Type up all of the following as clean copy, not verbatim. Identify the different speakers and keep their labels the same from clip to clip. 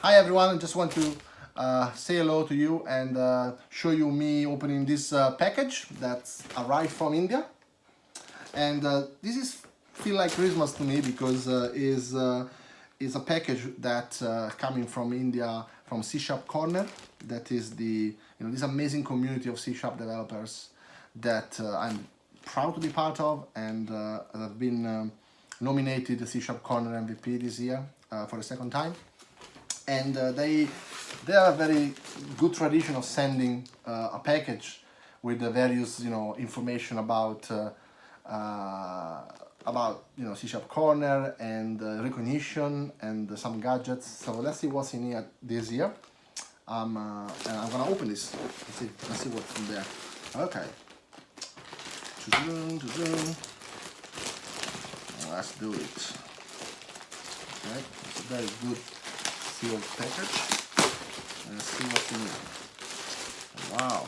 Speaker 1: Hi everyone, I just want to say hello to you and show you me opening this package that's arrived from India. And this is feel like Christmas to me because is a package that coming from India from C# Corner. That is this amazing community of C# developers that I'm proud to be part of, and I've been nominated the C# Corner MVP this year for the second time. And they have a very good tradition of sending a package with the various information about C# Corner and recognition and some gadgets. So let's see what's in here this year. And I'm gonna open this. Let's see what's in there. Okay. Let's do it. Okay, it's a very good sealed package. Let's see what's in it. Wow.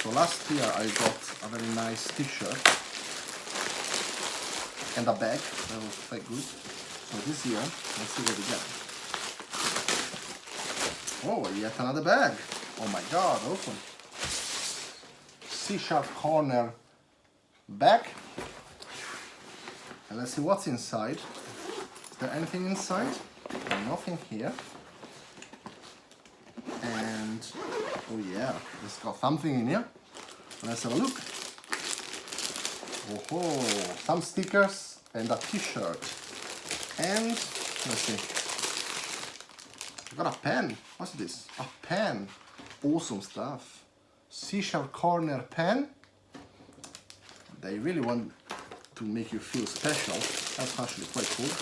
Speaker 1: So last year I got a very nice t-shirt and a bag. That was quite good. So this year, let's see what we get. Oh, yet another bag. Oh my god, awesome. C# Corner bag. And let's see what's inside. Is there anything inside? Nothing here. And oh yeah, it's got something in here. Let's have a look. Oh, some stickers and a t-shirt. And let's see. I got a pen. What's this? A pen. Awesome stuff. C# Corner pen. They really want to make you feel special. That's actually quite cool.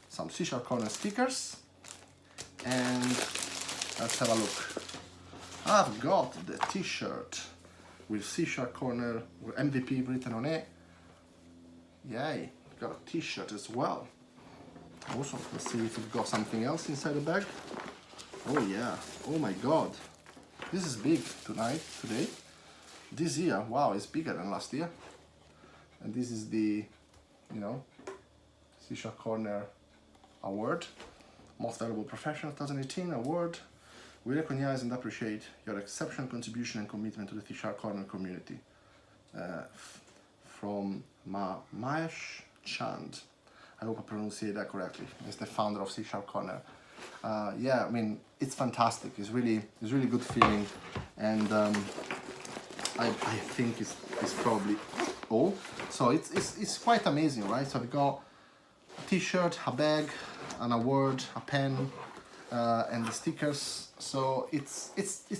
Speaker 1: Some C# Corner stickers. And let's have a look. I've got the t-shirt with C# Corner with MVP written on it. Yay, got a t-shirt as well. Awesome. Let's see if we've got something else inside the bag. Oh yeah, oh my god. This is big today. This year, wow, it's bigger than last year. And this is the, C# Corner award. Most Valuable Professional 2018 award. We recognize and appreciate your exceptional contribution and commitment to the C# Corner community. From Mahesh Chand. I hope I pronounced that correctly. He's the founder of C# Corner. Yeah, I mean, it's fantastic. It's really good feeling, and I think it's probably all. So it's quite amazing, right? So we got a t-shirt, a bag, an award, a pen, and the stickers. So it's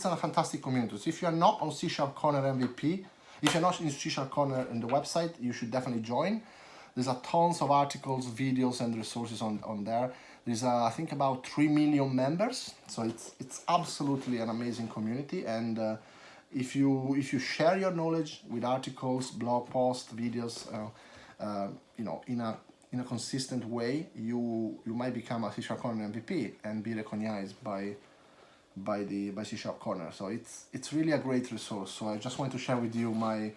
Speaker 1: a fantastic community. So if you're not on C# Corner MVP, if you're not in C# Corner in the website, you should definitely join. There's tons of articles, videos, and resources on there. There's I think about 3 million members, so it's absolutely an amazing community. And if you share your knowledge with articles, blog posts, videos, in a consistent way, you might become a C# Corner MVP and be recognized by C# Corner. So it's really a great resource. So I just want to share with you my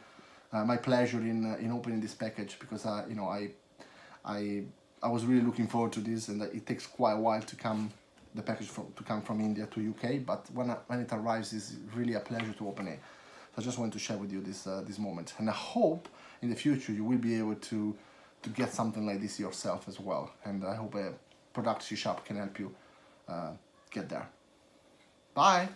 Speaker 1: pleasure in opening this package, because I was really looking forward to this, and it takes quite a while to come from India to UK, but when it arrives, it's really a pleasure to open it. So I just want to share with you this moment, and I hope in the future you will be able to get something like this yourself as well, and I hope a product C# can help you get there. Bye!